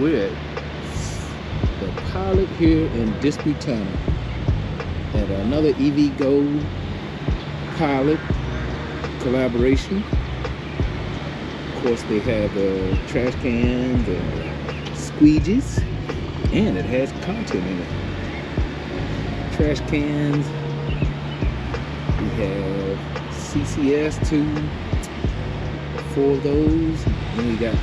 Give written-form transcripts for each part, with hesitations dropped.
We're at the pilot here in Disputana at another EvGo pilot collaboration. Of course, they have trash cans and squeegees, and it has content in it. Trash cans. We have CCS too, 4 of those. Then we got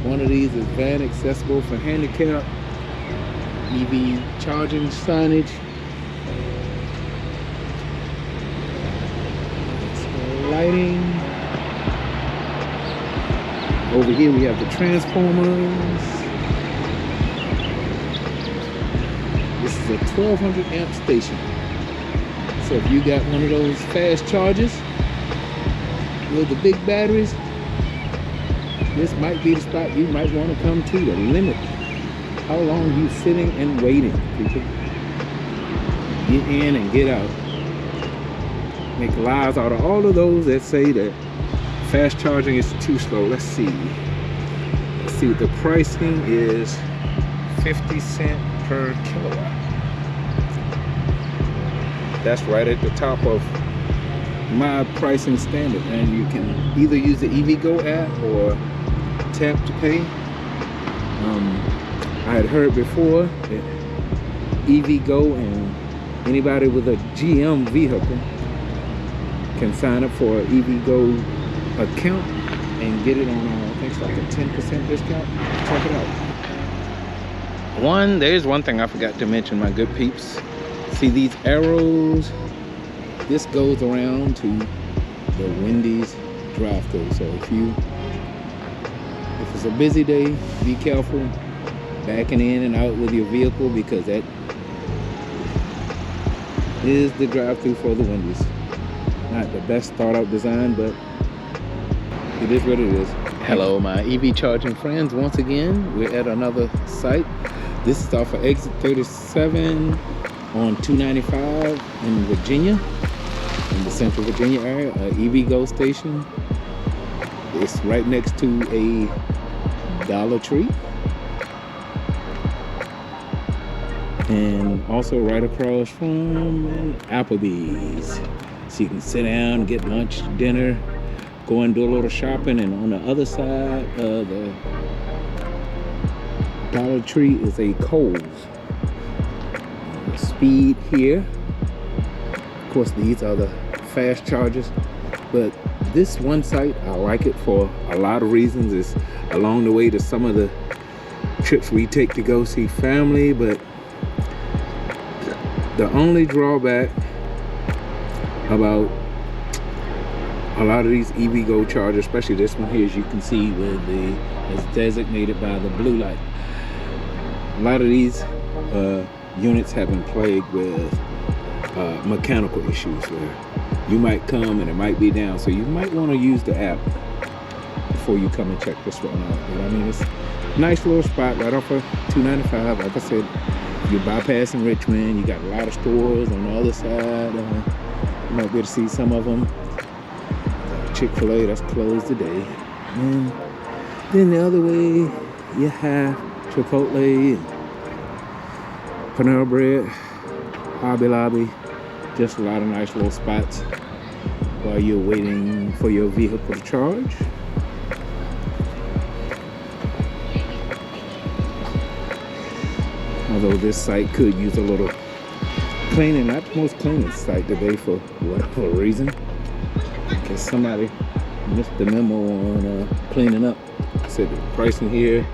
one of these is van accessible for handicap. EV charging signage. Lighting. Over here we have the transformers. This is a 1200 amp station. So if you got one of those fast chargers with the big batteries, this might be the spot you might want to come to limit how long you sitting and waiting. People get in and get out. Make lies out of all of those that say that fast charging is too slow. Let's see. Let's see what the pricing is. 50 cents per kilowatt. That's right at the top of my pricing standard, and you can either use the EvGo app or tap to pay. I had heard before that EvGo and anybody with a GM vehicle can sign up for an EvGo account and get it on, I think it's like a 10% discount. Check it out. There's one thing I forgot to mention, my good peeps. See these arrows? This goes around to the Wendy's drive-thru. So if it's a busy day, be careful backing in and out with your vehicle, because that is the drive-thru for the Wendy's. Not the best thought-out design, but it is what it is. Hello, my EV charging friends. Once again, we're at another site. This is off of exit 37 on 295 in Virginia, in the Central Virginia area. EvGo station. It's right next to a Dollar Tree, and also right across from an Applebee's. So you can sit down, get lunch, dinner, go and do a little shopping. And on the other side of the Dollar Tree is a Kohl's. Speed here. Of course, these are the fast chargers, but this one site, I like it for a lot of reasons. It's along the way to some of the trips we take to go see family, but the only drawback about a lot of these EvGo chargers, especially this one here, as you can see, with it's designated by the blue light. A lot of these units have been plagued with mechanical issues where you might come and it might be down, so you might want to use the app before you come and check this one out. But I mean, it's a nice little spot right off of 295. Like I said, you're bypassing Richmond. You got a lot of stores on the other side. You might be able to see some of them. Chick-fil-A, that's closed today. And then the other way, you have Chipotle, Panera Bread, Hobby Lobby. Just a lot of nice little spots while you're waiting for your vehicle to charge. Although this site could use a little cleaning, not the most cleanest site today for whatever reason. Because somebody missed the memo on cleaning up. I said the pricing here.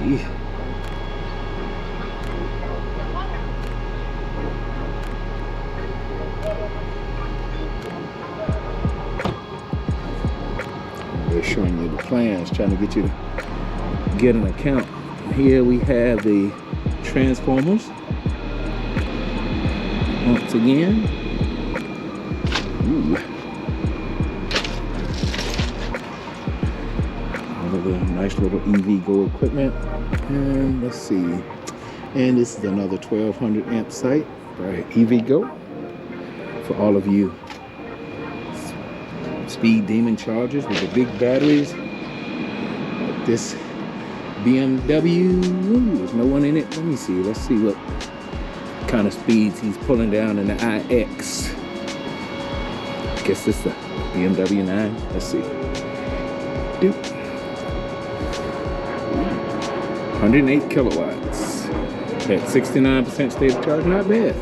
Yeah. They're showing you the plans, trying to get you to get an account. Here we have the transformers. Once again. Ooh. All of the nice little EvGo equipment. And let's see. And this is another 1200 amp site by EvGo. For all of you speed demon chargers with the big batteries. Like this BMW. Ooh, there's no one in it. Let me see. Let's see what kind of speeds he's pulling down in the iX. I guess this is the BMW 9. Let's see. Doop. 108 kilowatts at 69% state of charge. Not bad.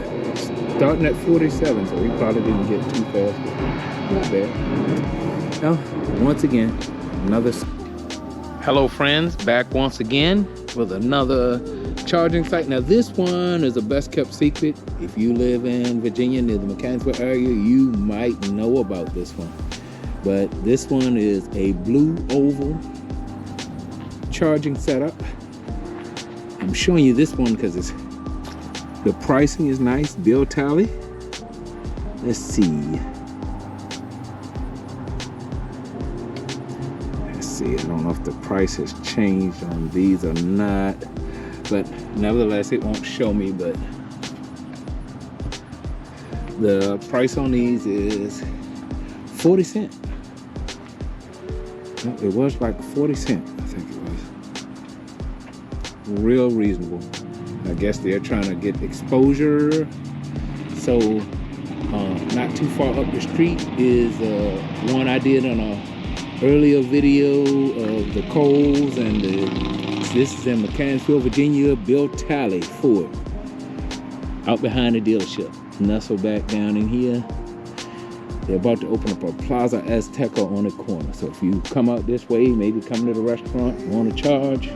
Starting at 47, so he probably didn't get too fast. Not bad. Now, once again, another. Hello, friends. Back once again with another charging site. Now, this one is a best kept secret. If you live in Virginia near the Mechanicsville area, you might know about this one. But this one is a blue oval charging setup. I'm showing you this one because it's the pricing is nice. Bill tally. Let's see. I don't know if the price has changed on these or not, but nevertheless it won't show me. But the price on these is 40 cents. It was like 40 cents, I think it was. Real reasonable. I guess they're trying to get exposure. So not too far up the street is one I did on a earlier video of the Coles and this is in Mechanicsville, Virginia. Bill Tally Ford out behind the dealership, nestled back down in here. They're about to open up a Plaza Azteca on the corner. So if you come out this way, maybe come to the restaurant, want to charge,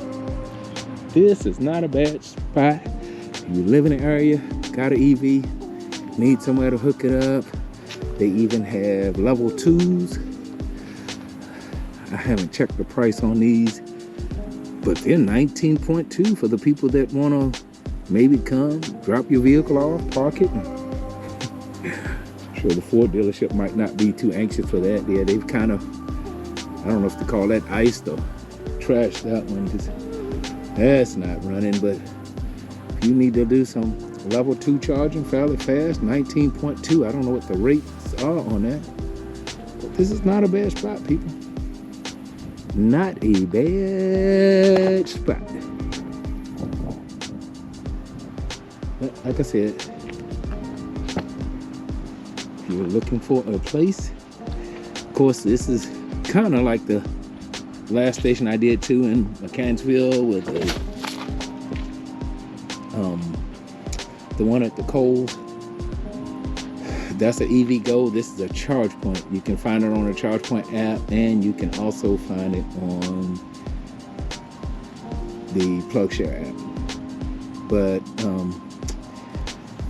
this is not a bad spot. If you live in the area, got an EV, need somewhere to hook it up, they even have level 2s. I haven't checked the price on these, but they're 19.2 for the people that want to maybe come, drop your vehicle off, park it. I'm sure the Ford dealership might not be too anxious for that. Yeah, they've kind of, I don't know if to call that iced or trashed that one. That's not running, but if you need to do some level 2 charging fairly fast, 19.2. I don't know what the rates are on that, but this is not a bad spot, people. Not a bad spot. But like I said, if you're looking for a place, of course, this is kind of like the last station I did too in Mechanicsville with the one at the Coles. That's an EvGo. This is a charge point. You can find it on the Charge Point app, and you can also find it on the PlugShare app. But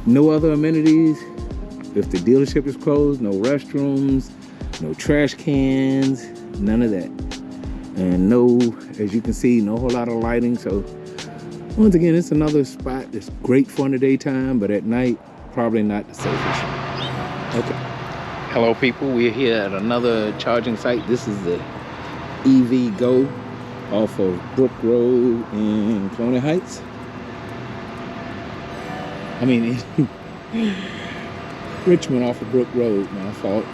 no other amenities. If the dealership is closed, no restrooms, no trash cans, none of that. And no, as you can see, no whole lot of lighting. So once again, it's another spot that's great for in the daytime, but at night, probably not the safest. Okay. Hello, people. We're here at another charging site. This is the EvGo off of Brook Road in Colonial Heights. I mean, Richmond off of Brook Road, my fault.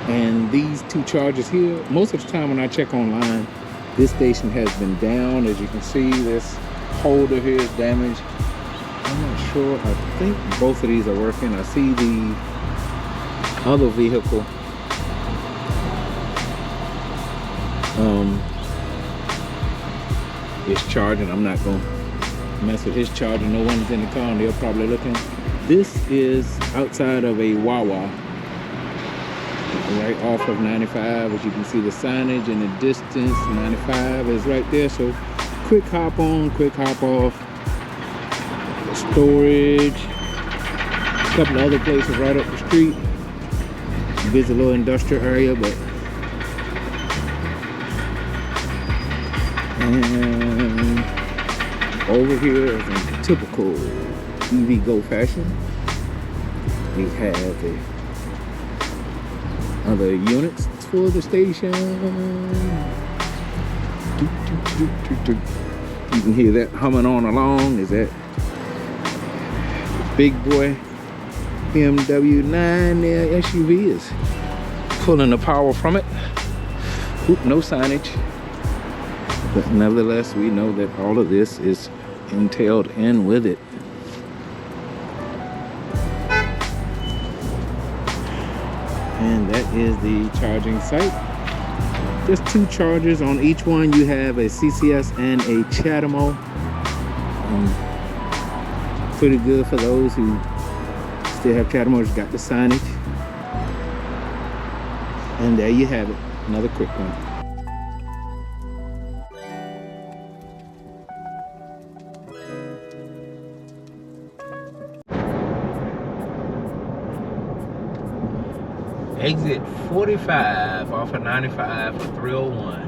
And these two chargers here, most of the time when I check online, this station has been down. As you can see, this holder here is damaged. I'm not sure. I think both of these are working. I see the other vehicle is charging. I'm not going to mess with his charger. No one's in the car and they're probably looking. This is outside of a Wawa, right off of 95. As you can see the signage in the distance, 95 is right there. So quick hop on, quick hop off. Storage, a couple of other places right up the street. Busy little industrial area, but and over here is in typical EvGo fashion. We have the other units for the station. You can hear that humming on along. Is that big boy BMW 9 there SUV is pulling the power from it. Oop, no signage. But nevertheless, we know that all of this is entailed in with it. And that is the charging site. Just 2 chargers on each one. You have a CCS and a CHAdeMO. Pretty good for those who still have CHAdeMO. Got the signage. And there you have it. Another quick one. Exit 45 off of 95 for 301.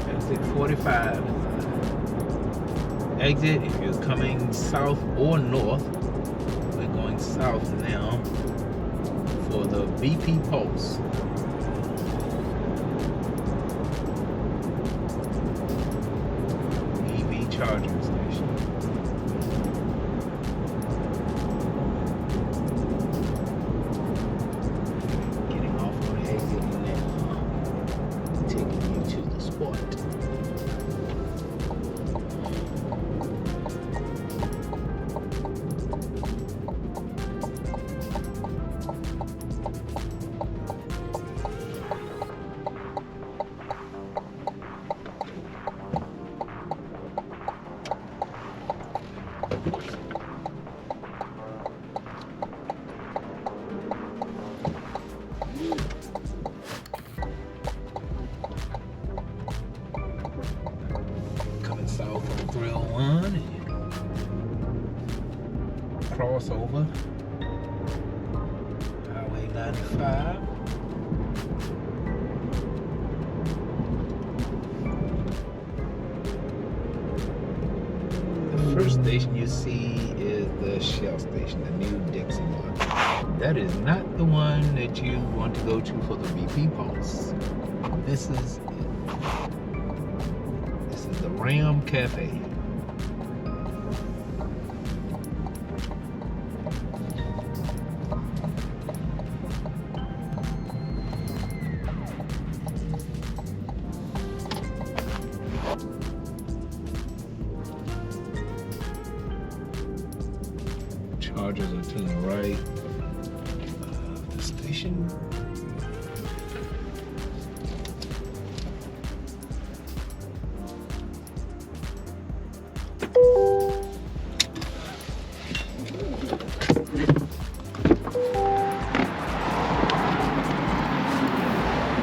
Exit 45. Exit if you're coming south or north. We're going south now for the BP Pulse. EV charging station. Getting off on the exit now. Taking you to the spot. Coming south on 301 and crossover Highway 95. The first station you see is the Shell station, the new Dixie one. That is not the one that you want to go to for the BP Pulse. This is it. This is the Ram Cafe. Chargers are to the right of the station.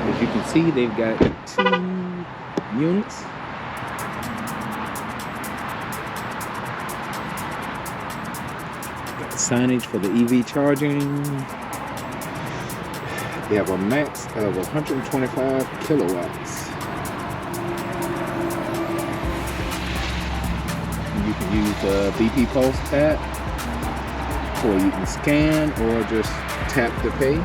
As you can see, they've got 2 units. Signage for the EV charging. They have a max of 125 kilowatts. You can use the BP Pulse app, or you can scan or just tap to pay.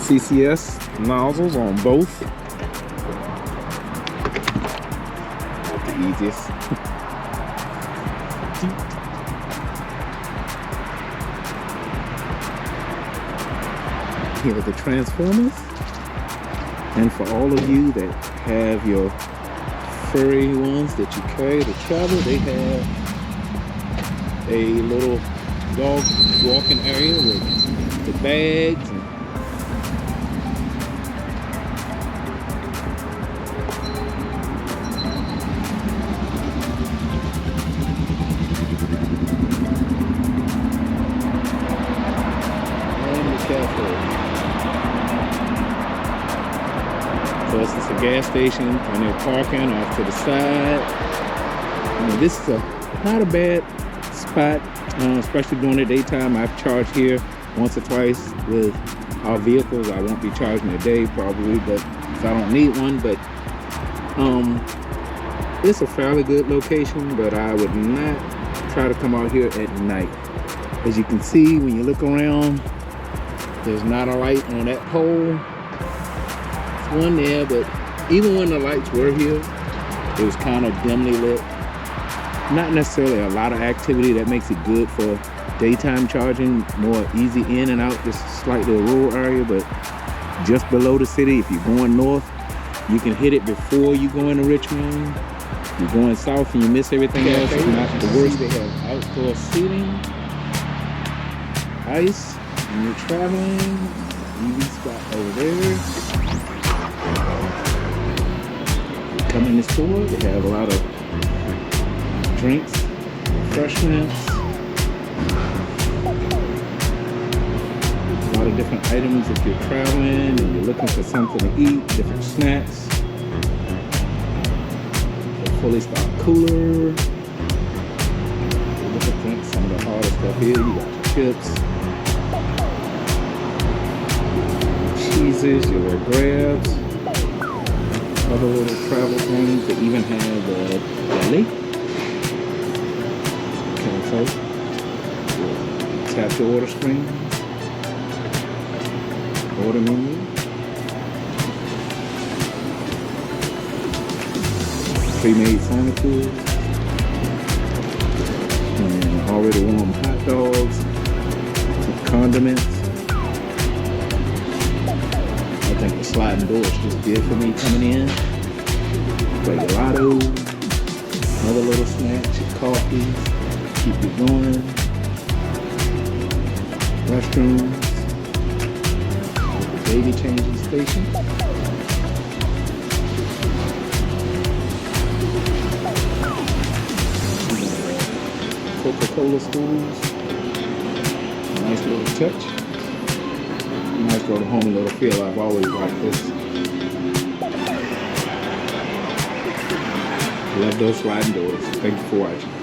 CCS nozzles on both. Easiest. Here are the transformers, and for all of you that have your furry ones that you carry to travel, they have a little dog walking area with the bags and so this is a gas station, and they're parking off to the side. I mean, this is not a bad spot especially during the daytime. I've charged here once or twice with our vehicles. I won't be charging a day probably, but if I don't need one. But it's a fairly good location, but I would not try to come out here at night. As you can see, when you look around, there's not a light on that pole. There's one there, but even when the lights were here, it was kind of dimly lit. Not necessarily a lot of activity that makes it good for daytime charging, more easy in and out, just slightly a rural area, but just below the city. If you're going north, you can hit it before you go into Richmond. If you're going south and you miss everything else, it's not the worst. They have outdoor seating, ice, when you're traveling, EV spot over there. Come in the store, they have a lot of drinks, refreshments, a lot of different items if you're traveling and you're looking for something to eat, different snacks. A fully stocked cooler. Look at drinks, some of the harder stuff here. You got your chips, cheeses, your little grabs, other little travel things. They even have the deli. Cafe. Tap your order screen. Order menu. Pre-made sandwiches. And already warm hot dogs. Condiments. I think the sliding door is just good for me coming in. Play lotto. Other little snacks, your coffee. Keep it going. Restrooms. Baby changing station. Coca-Cola stools. Nice little touch. Nice little homey little feel. I've always liked this. Love those sliding doors. Thank you for watching.